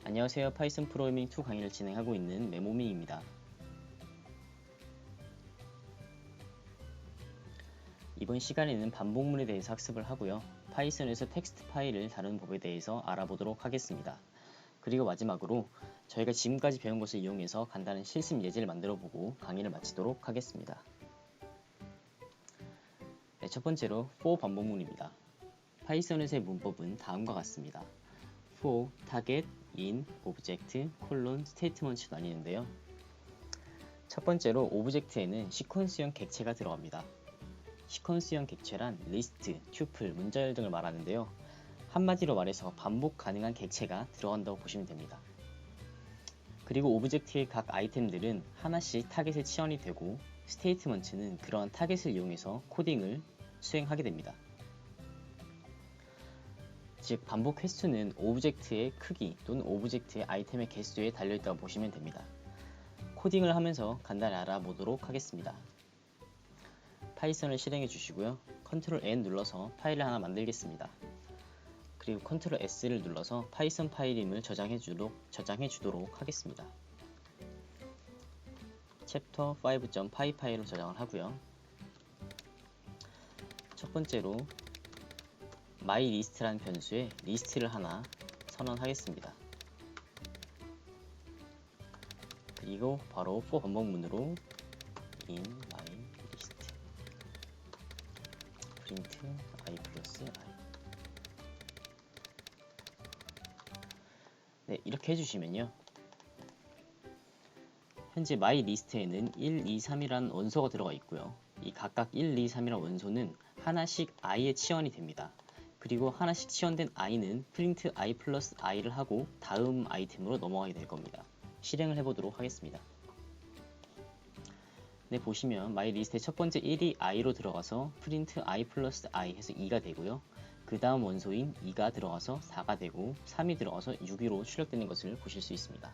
안녕하세요. 파이썬 프로그래밍 2 강의를 진행하고 있는 메모밍입니다. 이번 시간에는 반복문에 대해서 학습을 하고요. 파이썬에서 텍스트 파일을 다루는 법에 대해서 알아보도록 하겠습니다. 그리고 마지막으로 저희가 지금까지 배운 것을 이용해서 간단한 실습 예제를 만들어보고 강의를 마치도록 하겠습니다. 네, 첫 번째로 for 반복문입니다. 파이썬에서의 문법은 다음과 같습니다. for, target, in, object, 콜론, 스테이트먼트로 나뉘는데요. 첫 번째로 오브젝트에는 시퀀스형 객체가 들어갑니다. 시퀀스형 객체란 리스트, 튜플, 문자열 등을 말하는데요. 한마디로 말해서 반복 가능한 객체가 들어간다고 보시면 됩니다. 그리고 오브젝트의 각 아이템들은 하나씩 타겟에 치환이 되고 스테이트먼트는 그러한 타겟을 이용해서 코딩을 수행하게 됩니다. 즉 반복 횟수는 오브젝트의 크기 또는 오브젝트의 아이템의 개수에 달려있다고 보시면 됩니다. 코딩을 하면서 간단히 알아보도록 하겠습니다. 파이썬을 실행해 주시고요. 컨트롤 N 눌러서 파일을 하나 만들겠습니다. 그리고 컨트롤 S를 눌러서 파이썬 파일임을 저장해 주도록 하겠습니다. 챕터 5.py 파일로 저장을 하고요. 첫 번째로 myList라는 변수에 리스트를 하나 선언하겠습니다. 그리고 바로 for 반복문으로 in myList print I 플러스 I. 네, 이렇게 해주시면요. 현재 myList에는 1, 2, 3이라는 원소가 들어가 있고요. 이 각각 1, 2, 3이라는 원소는 하나씩 i에 치환이 됩니다. 그리고 하나씩 치환된 i는 print I 플러스 i를 하고 다음 아이템으로 넘어가게 될 겁니다. 실행을 해보도록 하겠습니다. 네, 보시면 myList의 첫 번째 1이 i로 들어가서 print I 플러스 I 해서 2가 되고요. 그 다음 원소인 2가 들어가서 4가 되고 3이 들어가서 6위로 출력되는 것을 보실 수 있습니다.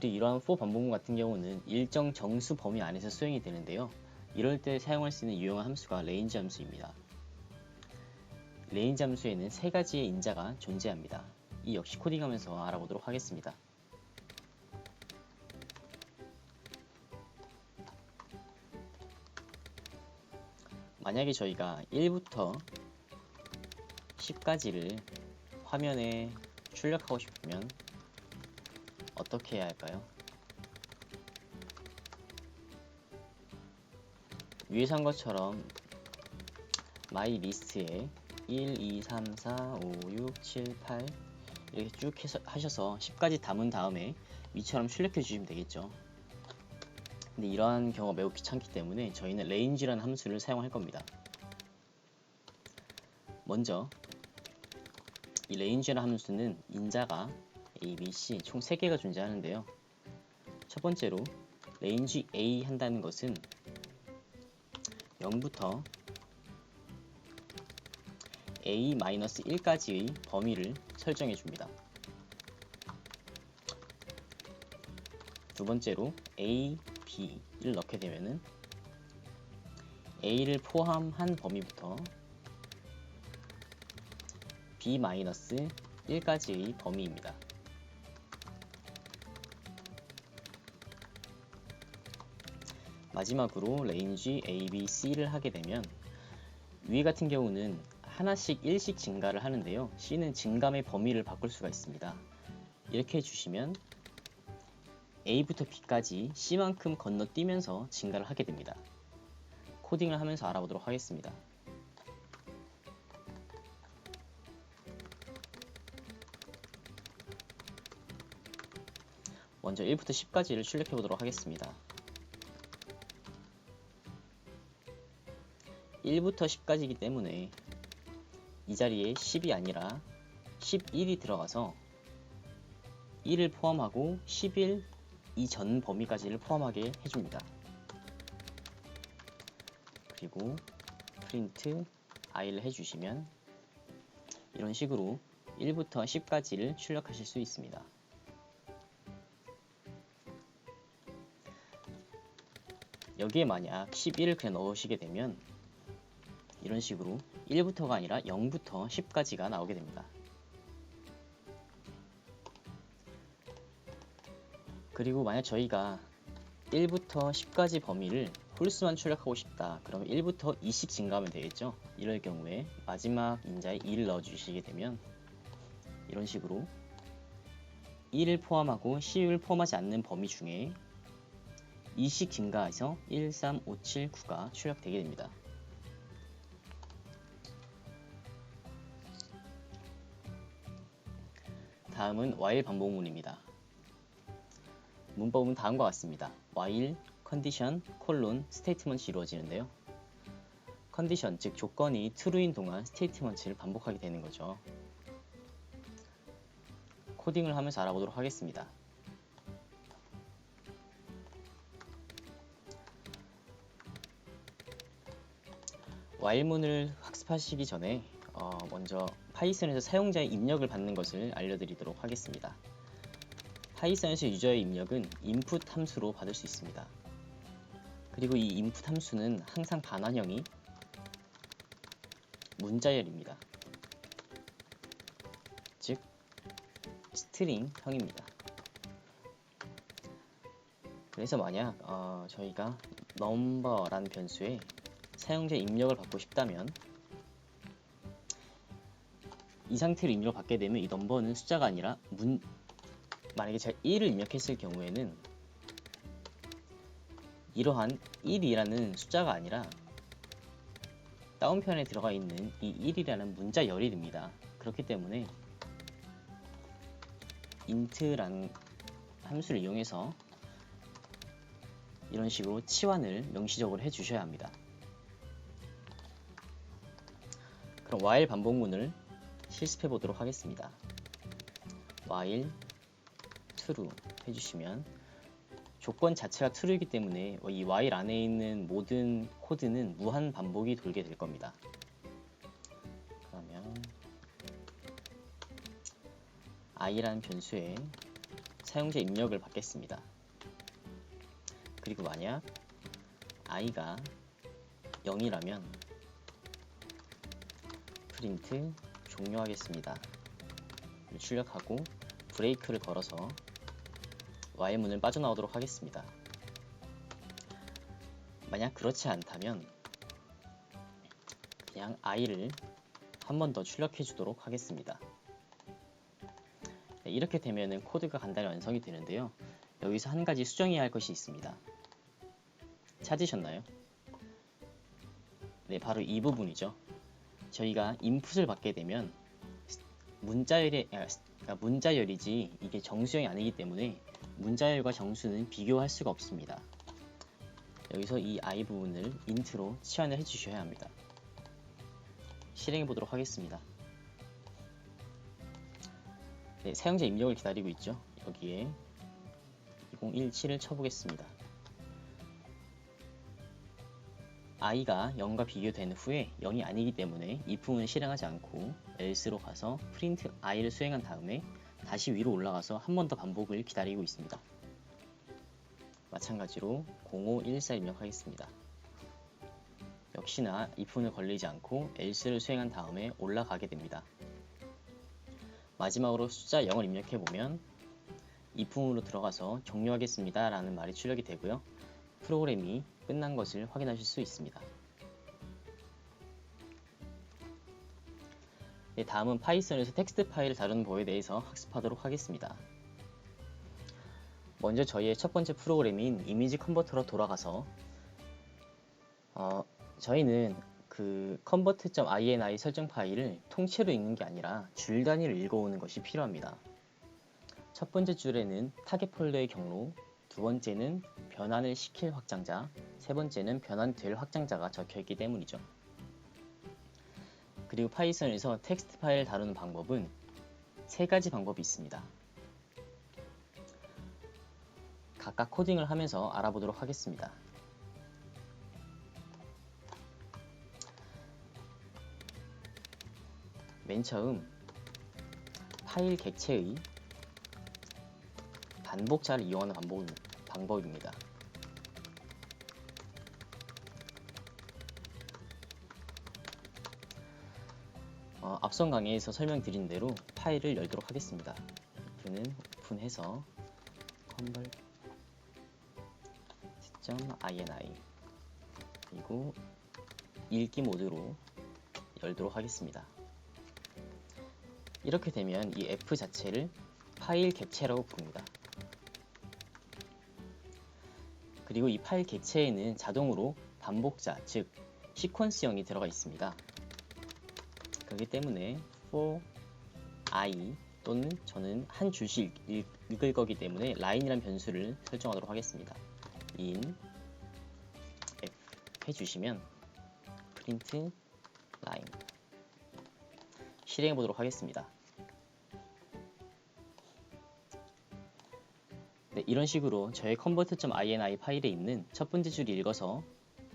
그리고 이러한 for 반복문 같은 경우는 일정 정수 범위 안에서 수행이 되는데요. 이럴 때 사용할 수 있는 유용한 함수가 range 함수입니다. range 함수에는 세 가지의 인자가 존재합니다. 이 역시 코딩하면서 알아보도록 하겠습니다. 만약에 저희가 1부터 10까지를 화면에 출력하고 싶으면 어떻게 해야 할까요? 위에서 한 것처럼 myList에 1, 2, 3, 4, 5, 6, 7, 8 이렇게 쭉 하셔서 10까지 담은 다음에 위처럼 출력해 주시면 되겠죠. 근데 이러한 경우가 매우 귀찮기 때문에 저희는 range라는 함수를 사용할 겁니다. 먼저 이 range라는 함수는 인자가 A, B, C 총 3개가 존재하는데요. 첫 번째로 range A 한다는 것은 0부터 A-1까지의 범위를 설정해 줍니다. 두 번째로 A, B를 넣게 되면은 A를 포함한 범위부터 B-1까지의 범위입니다. 마지막으로 range A, B, C를 하게 되면 위에 같은 경우는 하나씩 1씩 증가를 하는데요. C는 증감의 범위를 바꿀 수가 있습니다. 이렇게 해주시면 A부터 B까지 C만큼 건너뛰면서 증가를 하게 됩니다. 코딩을 하면서 알아보도록 하겠습니다. 먼저 1부터 10까지를 출력해 보도록 하겠습니다. 1부터 10까지이기 때문에 이 자리에 10이 아니라 11이 들어가서 1을 포함하고 11 이전 범위까지를 포함하게 해줍니다. 그리고 print i를 해주시면 이런 식으로 1부터 10까지를 출력하실 수 있습니다. 여기에 만약 11을 그냥 넣으시게 되면 이런 식으로 1부터가 아니라 0부터 10까지가 나오게 됩니다. 그리고 만약 저희가 1부터 10까지 범위를 홀수만 출력하고 싶다. 그러면 1부터 2씩 증가하면 되겠죠. 이럴 경우에 마지막 인자에 2를 넣어주시게 되면 이런 식으로 1을 포함하고 10을 포함하지 않는 범위 중에 2씩 증가해서 1, 3, 5, 7, 9가 출력되게 됩니다. 다음은 while 반복문입니다. 문법은 다음과 같습니다. while, 컨디션, 콜론, 스테이트먼트가 이루어지는데요. 컨디션, 즉 조건이 true인 동안 스테이트먼트를 반복하게 되는 거죠. 코딩을 하면서 알아보도록 하겠습니다. while문을 학습하시기 전에 먼저 파이썬에서 사용자의 입력을 받는 것을 알려드리도록 하겠습니다. 파이썬에서 유저의 입력은 input 함수로 받을 수 있습니다. 그리고 이 input 함수는 항상 반환형이 문자열입니다. 즉 스트링형입니다. 그래서 만약 저희가 number라는 변수에 사용자 입력을 받고 싶다면 이 상태로 입력을 받게 되면 이 넘버는 숫자가 아니라 만약에 제가 1을 입력했을 경우에는 이러한 1이라는 숫자가 아니라 다운편에 들어가 있는 이 1이라는 문자열이 됩니다. 그렇기 때문에 int라는 함수를 이용해서 이런 식으로 치환을 명시적으로 해주셔야 합니다. 그럼 while 반복문을 실습해 보도록 하겠습니다. while true 해주시면 조건 자체가 true이기 때문에 이 while 안에 있는 모든 코드는 무한 반복이 돌게 될 겁니다. 그러면 i라는 변수에 사용자 입력을 받겠습니다. 그리고 만약 i가 0이라면 프린트 종료하겠습니다. 출력하고 브레이크를 걸어서 while문을 빠져나오도록 하겠습니다. 만약 그렇지 않다면 그냥 i를 한 번 더 출력해 주도록 하겠습니다. 네, 이렇게 되면 코드가 간단히 완성이 되는데요. 여기서 한 가지 수정해야 할 것이 있습니다. 찾으셨나요? 네, 바로 이 부분이죠. 저희가 인풋을 받게 되면 문자열이지 이게 정수형이 아니기 때문에 문자열과 정수는 비교할 수가 없습니다. 여기서 이 i 부분을 int로 치환을 해주셔야 합니다. 실행해 보도록 하겠습니다. 네, 사용자 입력을 기다리고 있죠. 여기에 2017을 쳐보겠습니다. i가 0과 비교된 후에 0이 아니기 때문에 if문을 실행하지 않고 else로 가서 print i를 수행한 다음에 다시 위로 올라가서 한 번 더 반복을 기다리고 있습니다. 마찬가지로 0514 입력하겠습니다. 역시나 if문을 걸리지 않고 else를 수행한 다음에 올라가게 됩니다. 마지막으로 숫자 0을 입력해보면 if문으로 들어가서 종료하겠습니다 라는 말이 출력이 되고요. 프로그램이 끝난 것을 확인하실 수 있습니다. 네, 다음은 파이썬에서 텍스트 파일을 다루는 법에 대해서 학습하도록 하겠습니다. 먼저 저희의 첫 번째 프로그램인 이미지 컨버터로 돌아가서 저희는 그 convert.ini 설정 파일을 통째로 읽는 게 아니라 줄 단위로 읽어오는 것이 필요합니다. 첫 번째 줄에는 타겟 폴더의 경로, 두 번째는 변환을 시킬 확장자, 세 번째는 변환될 확장자가 적혀있기 때문이죠. 그리고 파이썬에서 텍스트 파일을 다루는 방법은 세 가지 방법이 있습니다. 각각 코딩을 하면서 알아보도록 하겠습니다. 맨 처음 파일 객체의 반복자를 이용하는 방법입니다. 앞선 강의에서 설명드린 대로 파일을 열도록 하겠습니다. F는 오픈해서 convert.ini 그리고 읽기 모드로 열도록 하겠습니다. 이렇게 되면 이 F 자체를 파일 객체라고 부릅니다. 그리고 이 파일 객체에는 자동으로 반복자, 즉 시퀀스형이 들어가 있습니다. 그렇기 때문에 for I 또는 저는 한 줄씩 읽을 거기 때문에 line이란 변수를 설정하도록 하겠습니다. in f 해주시면 print line 실행해 보도록 하겠습니다. 네, 이런 식으로 저의 convert.ini 파일에 있는 첫 번째 줄이 읽어서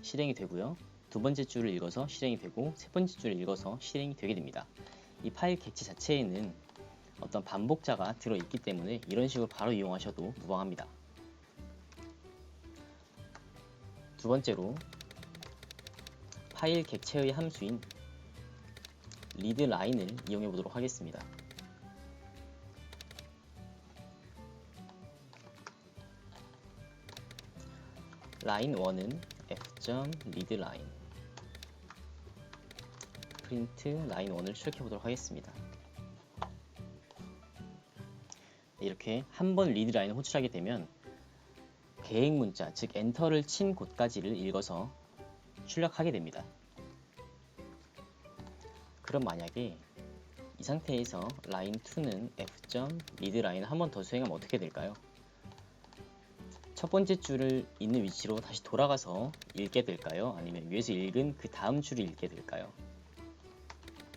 실행이 되고요. 두 번째 줄을 읽어서 실행이 되고 세 번째 줄을 읽어서 실행이 되게 됩니다. 이 파일 객체 자체에는 어떤 반복자가 들어있기 때문에 이런 식으로 바로 이용하셔도 무방합니다. 두 번째로 파일 객체의 함수인 readline을 이용해 보도록 하겠습니다. line 1은 f.readline print line 1을 출력해 보도록 하겠습니다. 이렇게 한번 readline을 호출하게 되면 계획 문자, 즉 엔터를 친 곳까지를 읽어서 출력하게 됩니다. 그럼 만약에 이 상태에서 line 2는 f.readline을 한 번 더 수행하면 어떻게 될까요? 첫 번째 줄을 있는 위치로 다시 돌아가서 읽게 될까요? 아니면 위에서 읽은 그 다음 줄을 읽게 될까요?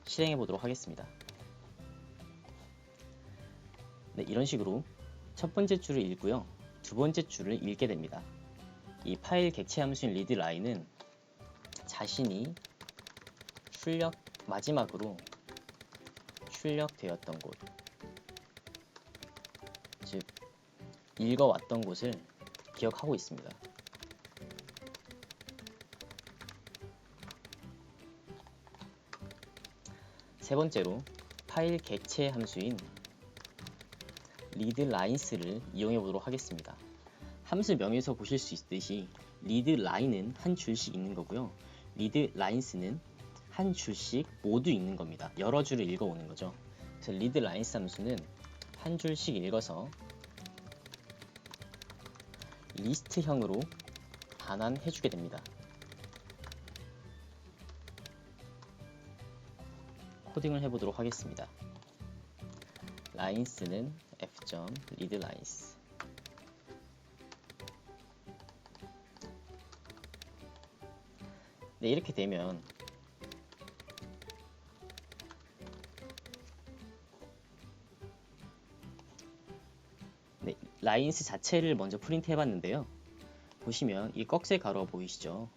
실행해 보도록 하겠습니다. 네, 이런 식으로 첫 번째 줄을 읽고요. 두 번째 줄을 읽게 됩니다. 이 파일 객체 함수인 readline은 자신이 마지막으로 출력되었던 곳, 즉 읽어왔던 곳을 기억하고 있습니다. 세 번째로 파일 객체 함수인 readlines를 이용해 보도록 하겠습니다. 함수 명에서 보실 수 있듯이 readline은 한 줄씩 읽는 거고요. readlines는 한 줄씩 모두 읽는 겁니다. 여러 줄을 읽어오는 거죠. 그래서 readlines 함수는 한 줄씩 읽어서 리스트형으로 반환해 주게 됩니다. 코딩을 해보도록 하겠습니다. lines는 f.readlines 네, 이렇게 되면 네, lines 자체를 먼저 프린트 해봤는데요. 보시면 이 꺽쇠 가로가 보이시죠?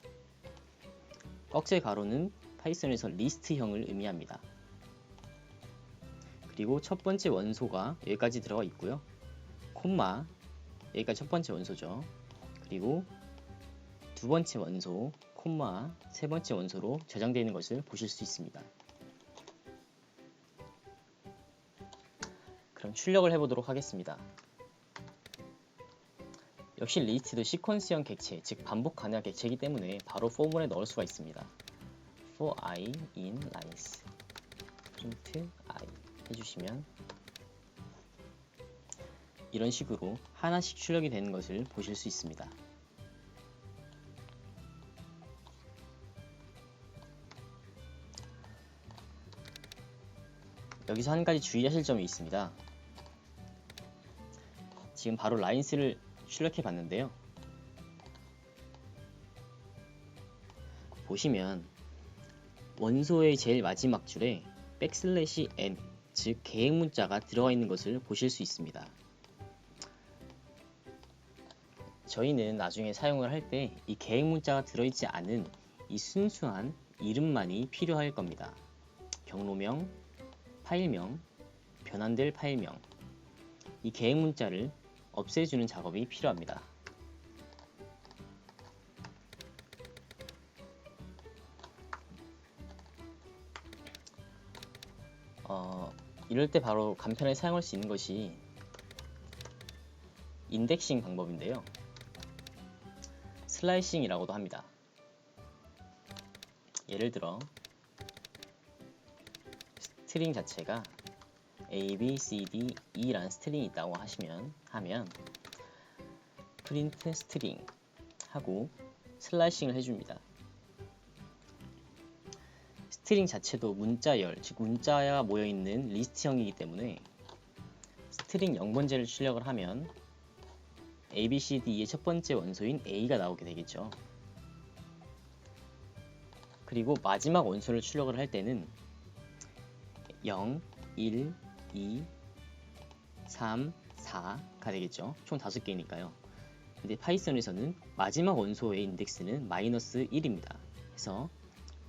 꺽쇠 가로는 파이썬에서 리스트형을 의미합니다. 그리고 첫 번째 원소가 여기까지 들어가 있고요. 콤마 여기까지 첫 번째 원소죠. 그리고 두 번째 원소 콤마 세 번째 원소로 저장되어 있는 것을 보실 수 있습니다. 그럼 출력을 해보도록 하겠습니다. 역시 리스트도 시퀀스형 객체, 즉 반복 가능한 객체이기 때문에 바로 포문에 넣을 수가 있습니다. for I in lines print I 해주시면 이런 식으로 하나씩 출력이 되는 것을 보실 수 있습니다. 여기서 한 가지 주의하실 점이 있습니다. 지금 바로 lines를 출력해 봤는데요. 보시면 원소의 제일 마지막 줄에 \n 즉 계획 문자가 들어가 있는 것을 보실 수 있습니다. 저희는 나중에 사용을 할 때 이 계획 문자가 들어있지 않은 이 순수한 이름만이 필요할 겁니다. 경로명, 파일명, 변환될 파일명, 이 계획 문자를 없애주는 작업이 필요합니다. 이럴 때 바로 간편하게 사용할 수 있는 것이 인덱싱 방법인데요. 슬라이싱이라고도 합니다. 예를 들어 스트링 자체가 A, B, C, D, E라는 스트링이 있다고 하면 프린트 스트링 하고 슬라이싱을 해줍니다. 스트링 자체도 문자열, 즉 문자가 모여있는 리스트형이기 때문에 스트링 0번째를 출력을 하면 A, B, C, D의 첫 번째 원소인 A가 나오게 되겠죠. 그리고 마지막 원소를 출력을 할 때는 0, 1, 2, 3, 4가 되겠죠. 총 5개니까요. 근데 파이썬에서는 마지막 원소의 인덱스는 마이너스 1입니다. 그래서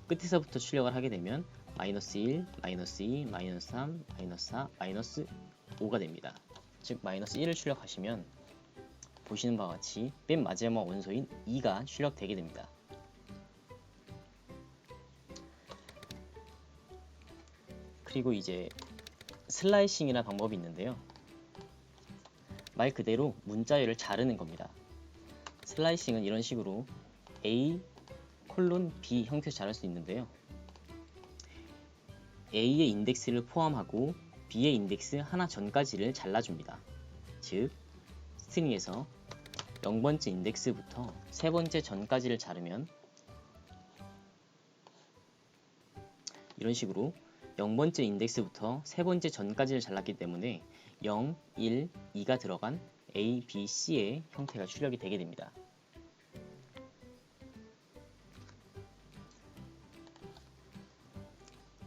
끝에서부터 출력을 하게 되면 마이너스 1, 마이너스 2, 마이너스 3, 마이너스 4, 마이너스 5가 됩니다. 즉 마이너스 1을 출력하시면 보시는 바와 같이 맨 마지막 원소인 2가 출력되게 됩니다. 그리고 이제 슬라이싱이라는 방법이 있는데요. 말 그대로 문자열을 자르는 겁니다. 슬라이싱은 이런 식으로 A, B 형태에서 자를 수 있는데요. A의 인덱스를 포함하고 B의 인덱스 하나 전까지를 잘라줍니다. 즉 스트링에서 0번째 인덱스부터 3번째 전까지를 자르면 이런 식으로 0번째 인덱스부터 3번째 전까지를 잘랐기 때문에 0, 1, 2가 들어간 A, B, C의 형태가 출력이 되게 됩니다.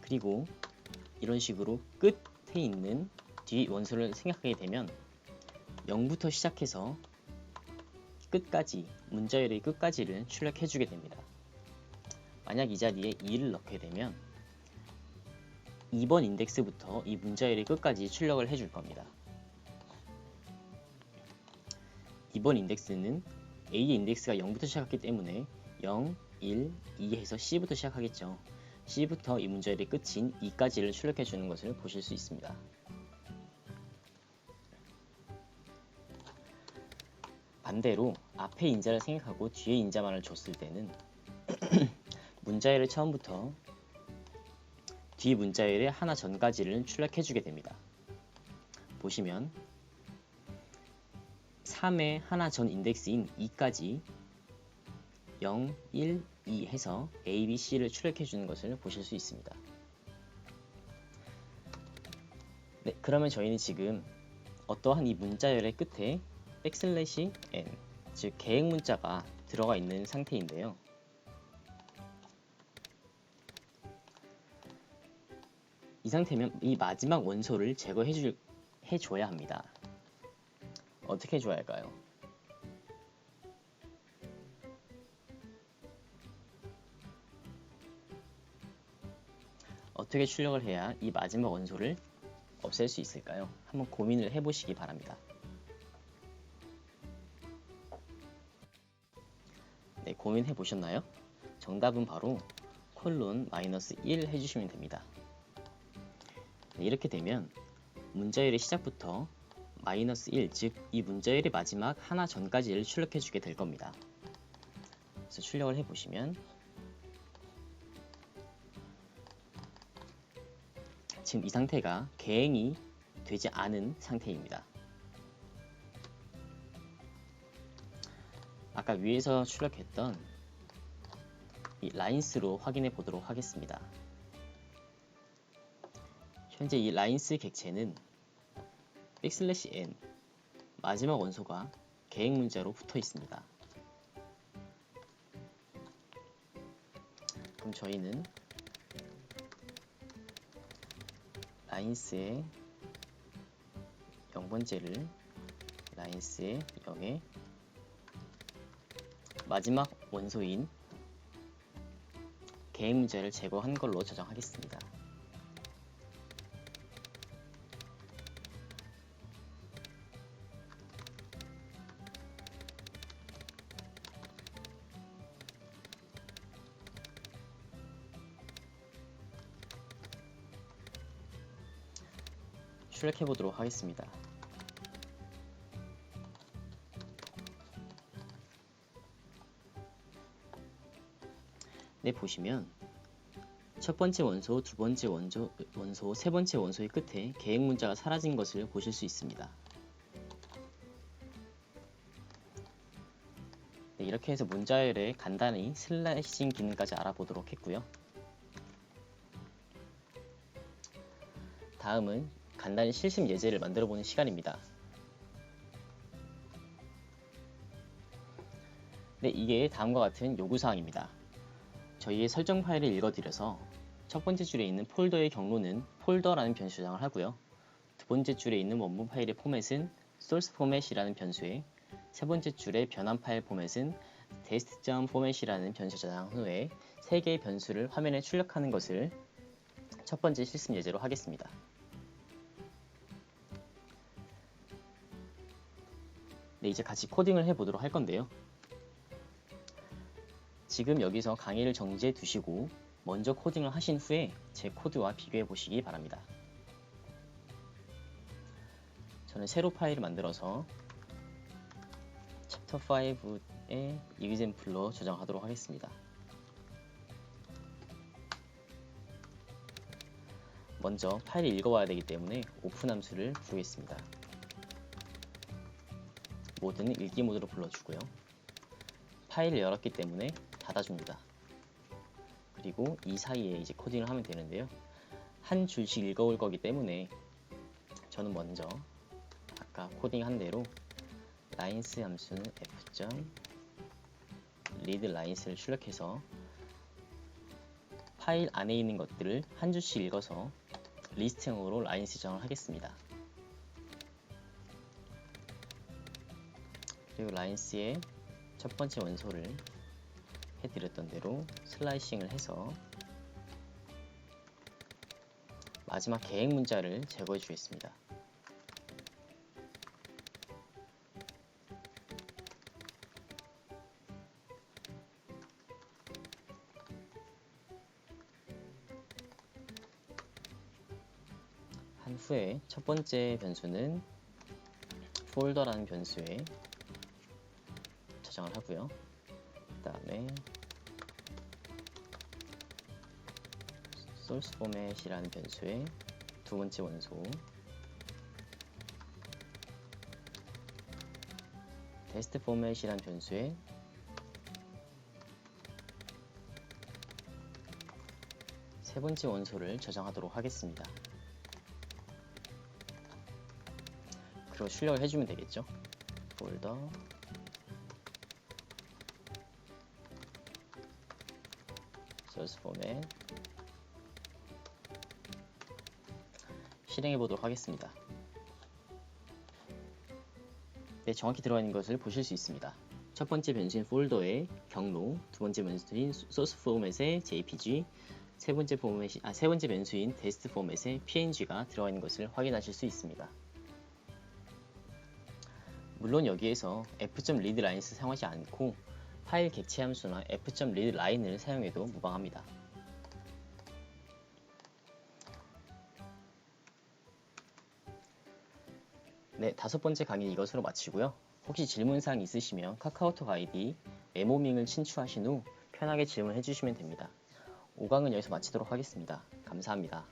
그리고 이런 식으로 끝에 있는 뒤 원소를 생각하게 되면 0부터 시작해서 끝까지, 문자열의 끝까지를 출력해주게 됩니다. 만약 이 자리에 2를 넣게 되면 2번 인덱스부터 이 문자열의 끝까지 출력을 해줄 겁니다. 2번 인덱스는 A의 인덱스가 0부터 시작했기 때문에 0, 1, 2 해서 C부터 시작하겠죠. C부터 이 문자열의 끝인 2까지를 출력해 주는 것을 보실 수 있습니다. 반대로 앞에 인자를 생각하고 뒤에 인자만을 줬을 때는 문자열을 처음부터 뒤 문자열의 하나 전까지를 출력해 주게 됩니다. 보시면 3의 하나 전 인덱스인 2까지 0, 1, 2 해서 A, B, C를 출력해 주는 것을 보실 수 있습니다. 네, 그러면 저희는 지금 어떠한 이 문자열의 끝에 백슬래시 n, 즉 계획 문자가 들어가 있는 상태인데요. 이 상태면 이 마지막 원소를 해줘야 합니다. 어떻게 해줘야 할까요? 어떻게 출력을 해야 이 마지막 원소를 없앨 수 있을까요? 한번 고민을 해보시기 바랍니다. 네, 고민해 보셨나요? 정답은 바로 :-1 해주시면 됩니다. 네, 이렇게 되면 문자열의 시작부터 -1, 즉 이 문자열의 마지막 하나 전까지를 출력해 주게 될 겁니다. 그래서 출력을 해보시면 지금 이 상태가 개행이 되지 않은 상태입니다. 아까 위에서 출력했던 이 라인스로 확인해 보도록 하겠습니다. 현재 이 라인스 객체는 \n 마지막 원소가 계획 문자로 붙어 있습니다. 그럼 저희는 라인스의 0번째를 라인스의 0에 마지막 원소인 계획 문자를 제거한 걸로 저장하겠습니다. 출력해 보도록 하겠습니다. 네, 보시면 첫 번째 원소, 두 번째 원소, 세 번째 원소의 끝에 계획 문자가 사라진 것을 보실 수 있습니다. 네, 이렇게 해서 문자열에 간단히 슬래싱 기능까지 알아보도록 했고요. 다음은 간단히 실습 예제를 만들어보는 시간입니다. 네, 이게 다음과 같은 요구사항입니다. 저희의 설정 파일을 읽어드려서 첫 번째 줄에 있는 폴더의 경로는 폴더라는 변수 저장을 하고요. 두 번째 줄에 있는 원본 파일의 포맷은 source format이라는 변수에, 세 번째 줄의 변환 파일 포맷은 test.format이라는 변수 저장 후에 세 개의 변수를 화면에 출력하는 것을 첫 번째 실습 예제로 하겠습니다. 네, 이제 같이 코딩을 해보도록 할 건데요. 지금 여기서 강의를 정지해 두시고 먼저 코딩을 하신 후에 제 코드와 비교해 보시기 바랍니다. 저는 새로 파일을 만들어서 챕터 5의 example로 저장하도록 하겠습니다. 먼저 파일을 읽어와야 되기 때문에 오픈 함수를 부르겠습니다. 모드는 읽기 모드로 불러주고요. 파일을 열었기 때문에 닫아줍니다. 그리고 이 사이에 이제 코딩을 하면 되는데요. 한 줄씩 읽어올 거기 때문에 저는 먼저 아까 코딩한 대로 lines 함수는 f.readlines를 출력해서 파일 안에 있는 것들을 한 줄씩 읽어서 리스트형으로 lines 저장을 하겠습니다. 그리고 lines의 첫 번째 원소를 해드렸던 대로 슬라이싱을 해서 마지막 계획 문자를 제거해 주겠습니다. 한 후에 첫 번째 변수는 폴더라는 변수에 저장을 하고요. 그 다음에 source format이라는 변수에 두 번째 원소, test format이라는 변수에 세 번째 원소를 저장하도록 하겠습니다. 그리고 출력을 해주면 되겠죠. 폴더 source format 실행해 보도록 하겠습니다. 네, 정확히 들어가 있는 것을 보실 수 있습니다. 첫 번째 변수인 폴더의 경로, 두 번째 변수인 source format의 jpg, 세 번째 변수인 test format의 png가 들어가 있는 것을 확인하실 수 있습니다. 물론 여기에서 f.readlines 사용하지 않고 파일 객체 함수나 f.readline을 사용해도 무방합니다. 네, 다섯 번째 강의 이것으로 마치고요. 혹시 질문사항 있으시면 카카오톡 아이디 메모밍을 친추하신 후 편하게 질문해 주시면 됩니다. 5강은 여기서 마치도록 하겠습니다. 감사합니다.